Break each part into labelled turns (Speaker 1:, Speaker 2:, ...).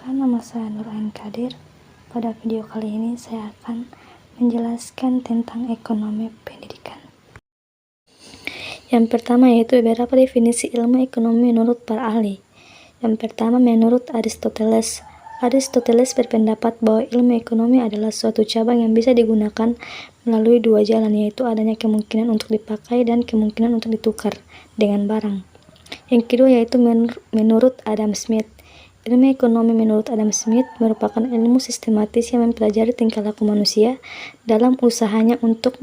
Speaker 1: Perkenalkan, nama saya Nur Ain Kadir. Pada video kali ini saya akan menjelaskan tentang ekonomi pendidikan. Yang pertama yaitu beberapa definisi ilmu ekonomi menurut para ahli. Yang pertama, menurut Aristoteles. Aristoteles berpendapat bahwa ilmu ekonomi adalah suatu cabang yang bisa digunakan melalui dua jalan, yaitu adanya kemungkinan untuk dipakai dan kemungkinan untuk ditukar dengan barang. Yang kedua yaitu menurut Adam Smith. Ilmu ekonomi menurut Adam Smith merupakan ilmu sistematis yang mempelajari tingkah laku manusia dalam usahanya untuk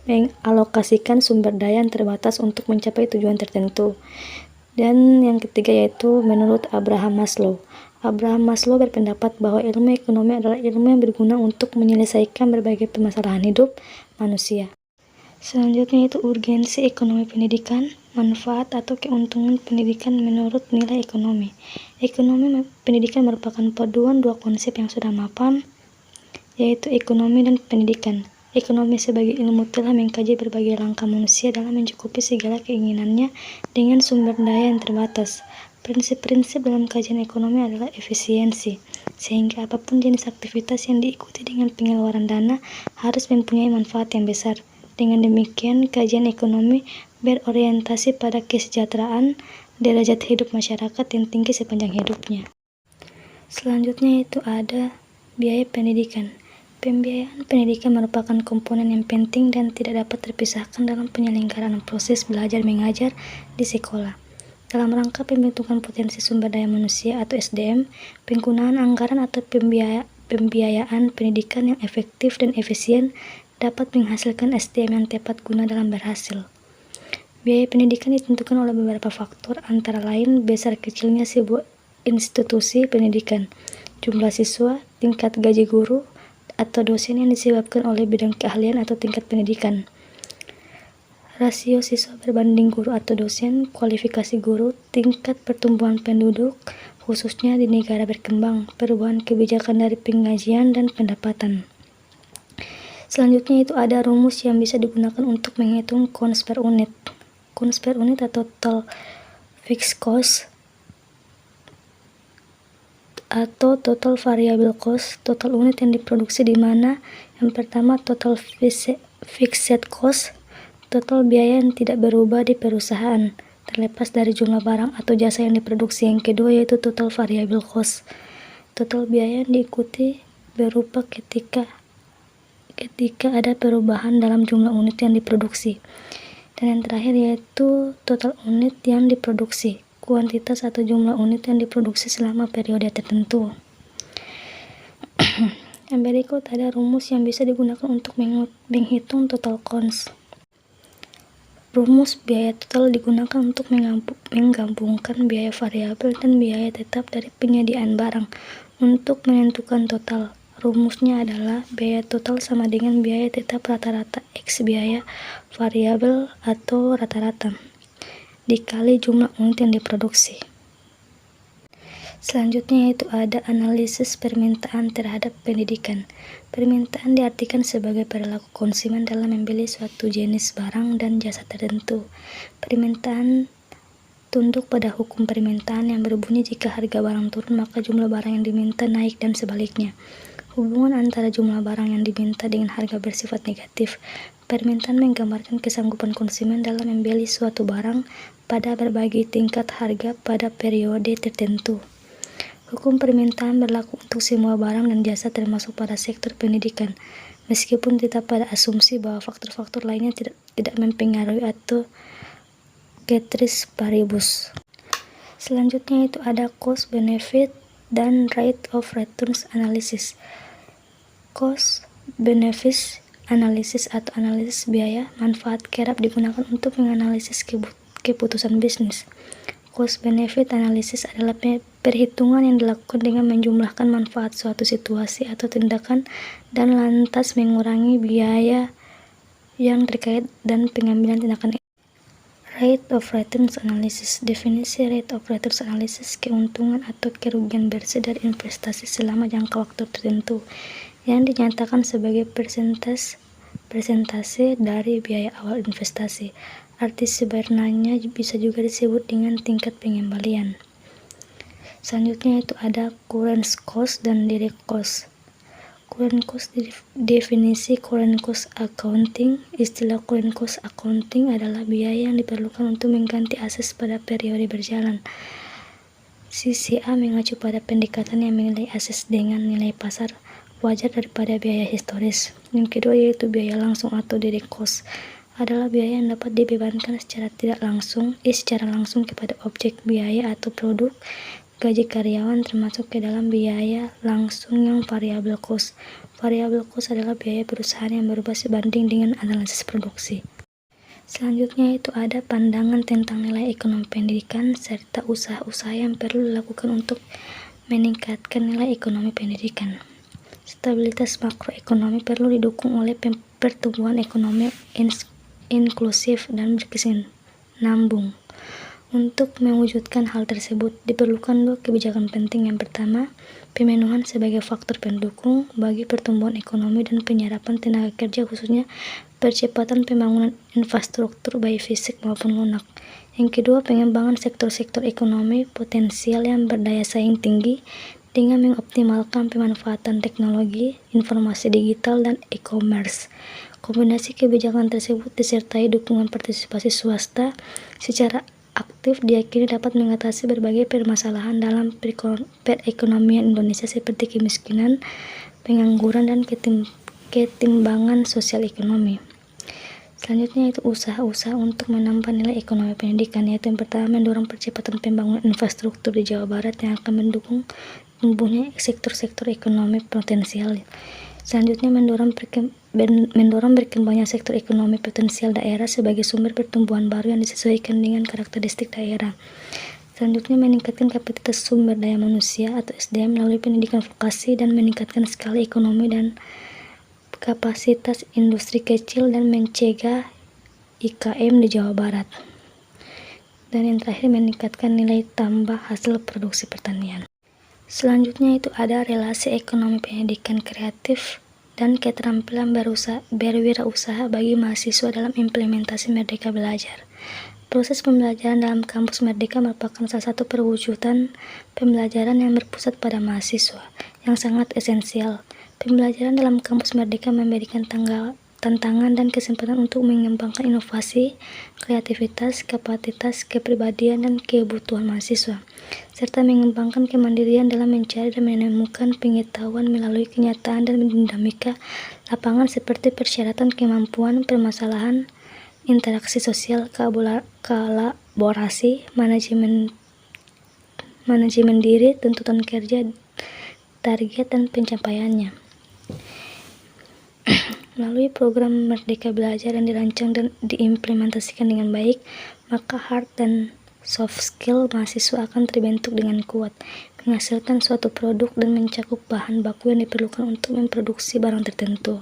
Speaker 1: mengalokasikan sumber daya yang terbatas untuk mencapai tujuan tertentu. Dan yang ketiga yaitu menurut Abraham Maslow. Abraham Maslow berpendapat bahwa ilmu ekonomi adalah ilmu yang berguna untuk menyelesaikan berbagai permasalahan hidup manusia. Selanjutnya itu urgensi ekonomi pendidikan, manfaat atau keuntungan pendidikan menurut nilai ekonomi. Ekonomi pendidikan merupakan paduan dua konsep yang sudah mapan, yaitu ekonomi dan pendidikan. Ekonomi sebagai ilmu telah mengkaji berbagai langkah manusia dalam mencukupi segala keinginannya dengan sumber daya yang terbatas. Prinsip-prinsip dalam kajian ekonomi adalah efisiensi, sehingga apapun jenis aktivitas yang diikuti dengan pengeluaran dana harus mempunyai manfaat yang besar. Dengan demikian, kajian ekonomi berorientasi pada kesejahteraan derajat hidup masyarakat yang tinggi sepanjang hidupnya. Selanjutnya itu ada biaya pendidikan. Pembiayaan pendidikan merupakan komponen yang penting dan tidak dapat terpisahkan dalam penyelenggaraan proses belajar mengajar di sekolah. Dalam rangka pembentukan potensi sumber daya manusia atau SDM, penggunaan anggaran atau pembiayaan pendidikan yang efektif dan efisien dapat menghasilkan SDM yang tepat guna dalam berhasil. Biaya pendidikan ditentukan oleh beberapa faktor, antara lain besar kecilnya sebuah institusi pendidikan, jumlah siswa, tingkat gaji guru atau dosen yang disebabkan oleh bidang keahlian atau tingkat pendidikan, rasio siswa berbanding guru atau dosen, kualifikasi guru, tingkat pertumbuhan penduduk, khususnya di negara berkembang, perubahan kebijakan dari pengajian dan pendapatan. Selanjutnya itu ada rumus yang bisa digunakan untuk menghitung cost per unit. Cost per unit atau total fixed cost atau total variable cost, total unit yang diproduksi di mana yang pertama total fixed cost, total biaya yang tidak berubah di perusahaan terlepas dari jumlah barang atau jasa yang diproduksi. Yang kedua yaitu total variable cost, total biaya yang diikuti berupa ketika ada perubahan dalam jumlah unit yang diproduksi. Dan yang terakhir yaitu total unit yang diproduksi, kuantitas atau jumlah unit yang diproduksi selama periode tertentu. Yang berikut ada rumus yang bisa digunakan untuk menghitung total cost. Rumus biaya total digunakan untuk menggabungkan biaya variabel dan biaya tetap dari penyediaan barang untuk menentukan total. Rumusnya adalah biaya total sama dengan biaya tetap rata-rata X biaya variabel atau rata-rata dikali jumlah unit yang diproduksi. Selanjutnya yaitu ada analisis permintaan terhadap pendidikan. Permintaan diartikan sebagai perilaku konsumen dalam membeli suatu jenis barang dan jasa tertentu. Permintaan tunduk pada hukum permintaan yang berbunyi jika harga barang turun maka jumlah barang yang diminta naik dan sebaliknya. Hubungan antara jumlah barang yang diminta dengan harga bersifat negatif. Permintaan menggambarkan kesanggupan konsumen dalam membeli suatu barang pada berbagai tingkat harga pada periode tertentu. Hukum permintaan berlaku untuk semua barang dan jasa termasuk pada sektor pendidikan, meskipun tetap pada asumsi bahwa faktor-faktor lainnya tidak mempengaruhi atau ceteris paribus. Selanjutnya itu ada cost benefit dan rate of returns analysis. Cost benefit analisis atau analisis biaya manfaat kerap digunakan untuk menganalisis keputusan bisnis. Cost benefit analysis adalah perhitungan yang dilakukan dengan menjumlahkan manfaat suatu situasi atau tindakan dan lantas mengurangi biaya yang terkait dan pengambilan tindakan. Rate of returns analysis. Definisi rate of returns analysis keuntungan atau kerugian bersih dari investasi selama jangka waktu tertentu yang dinyatakan sebagai persentase dari biaya awal investasi. Arti sebenarnya bisa juga disebut dengan tingkat pengembalian. Selanjutnya itu ada current cost dan direct cost. Current cost definisi current cost accounting. Istilah current cost accounting adalah biaya yang diperlukan untuk mengganti aset pada periode berjalan. Sisi A mengacu pada pendekatan yang menilai aset dengan nilai pasar wajar daripada biaya historis. Yang kedua yaitu biaya langsung atau direct cost adalah biaya yang dapat dibebankan secara langsung kepada objek biaya atau produk gaji karyawan, termasuk ke dalam biaya langsung yang variable cost. Variable cost adalah biaya perusahaan yang berubah sebanding dengan analisis produksi. Selanjutnya itu ada pandangan tentang nilai ekonomi pendidikan serta usaha-usaha yang perlu dilakukan untuk meningkatkan nilai ekonomi pendidikan. Stabilitas makroekonomi perlu didukung oleh pertumbuhan ekonomi inklusif dan berkesinambungan. Untuk mewujudkan hal tersebut, diperlukan dua kebijakan penting. Yang pertama, pemenuhan sebagai faktor pendukung bagi pertumbuhan ekonomi dan penyerapan tenaga kerja, khususnya percepatan pembangunan infrastruktur baik fisik maupun lunak. Yang kedua, pengembangan sektor-sektor ekonomi potensial yang berdaya saing tinggi dengan mengoptimalkan pemanfaatan teknologi, informasi digital, dan e-commerce. Kombinasi kebijakan tersebut disertai dukungan partisipasi swasta secara aktif diyakini dapat mengatasi berbagai permasalahan dalam perekonomian Indonesia seperti kemiskinan, pengangguran, dan ketimbangan sosial ekonomi. Selanjutnya itu usaha-usaha untuk menambah nilai ekonomi pendidikan, yaitu yang pertama mendorong percepatan pembangunan infrastruktur di Jawa Barat yang akan mendukung tumbuhnya sektor-sektor ekonomi potensial. Selanjutnya mendorong berkembangnya sektor ekonomi potensial daerah sebagai sumber pertumbuhan baru yang disesuaikan dengan karakteristik daerah. Selanjutnya meningkatkan kapasitas sumber daya manusia atau SDM melalui pendidikan vokasi dan meningkatkan skala ekonomi dan kapasitas industri kecil dan mencegah IKM di Jawa Barat. Dan yang terakhir meningkatkan nilai tambah hasil produksi pertanian. Selanjutnya itu ada relasi ekonomi pendidikan kreatif dan keterampilan berwirausaha bagi mahasiswa dalam implementasi Merdeka Belajar. Proses pembelajaran dalam kampus Merdeka merupakan salah satu perwujudan pembelajaran yang berpusat pada mahasiswa, yang sangat esensial. Pembelajaran dalam kampus Merdeka memberikan tantangan dan kesempatan untuk mengembangkan inovasi, kreativitas, kapasitas, kepribadian, dan kebutuhan mahasiswa, serta mengembangkan kemandirian dalam mencari dan menemukan pengetahuan melalui kenyataan dan dinamika lapangan seperti persyaratan kemampuan, permasalahan, interaksi sosial, kolaborasi, manajemen diri, tuntutan kerja, target, dan pencapaiannya. Melalui program Merdeka Belajar yang dirancang dan diimplementasikan dengan baik, maka hard dan soft skill mahasiswa akan terbentuk dengan kuat, menghasilkan suatu produk dan mencakup bahan baku yang diperlukan untuk memproduksi barang tertentu.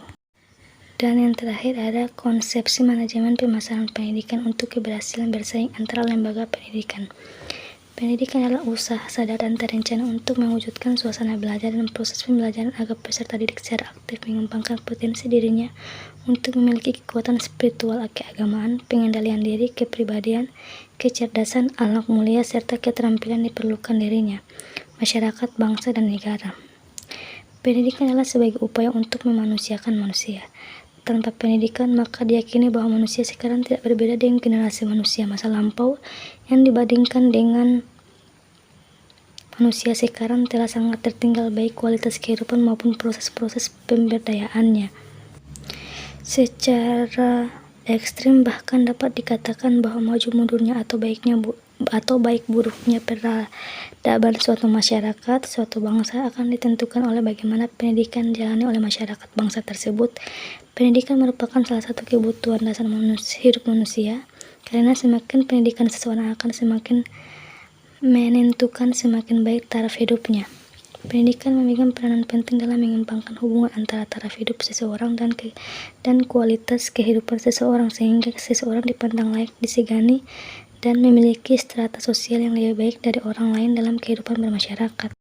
Speaker 1: Dan yang terakhir ada konsepsi manajemen permasalahan pendidikan untuk keberhasilan bersaing antara lembaga pendidikan. Pendidikan adalah usaha sadar dan terencana untuk mewujudkan suasana belajar dan proses pembelajaran agar peserta didik secara aktif mengembangkan potensi dirinya untuk memiliki kekuatan spiritual, keagamaan, pengendalian diri, kepribadian, kecerdasan, akhlak mulia, serta keterampilan diperlukan dirinya, masyarakat, bangsa, dan negara. Pendidikan adalah sebagai upaya untuk memanusiakan manusia. Tanpa pendidikan, maka diyakini bahwa manusia sekarang tidak berbeda dengan generasi manusia masa lampau yang dibandingkan dengan manusia sekarang telah sangat tertinggal baik kualitas kehidupan maupun proses-proses pemberdayaannya. Secara ekstrim bahkan dapat dikatakan bahwa maju mundurnya atau baik buruknya peradaban suatu masyarakat, suatu bangsa akan ditentukan oleh bagaimana pendidikan dijalani oleh masyarakat bangsa tersebut. Pendidikan merupakan salah satu kebutuhan dasar hidup manusia, karena semakin pendidikan seseorang akan semakin menentukan semakin baik taraf hidupnya. Pendidikan memegang peranan penting dalam mengembangkan hubungan antara taraf hidup seseorang dan kualitas kehidupan seseorang, sehingga seseorang dipandang layak disegani dan memiliki strata sosial yang lebih baik dari orang lain dalam kehidupan bermasyarakat.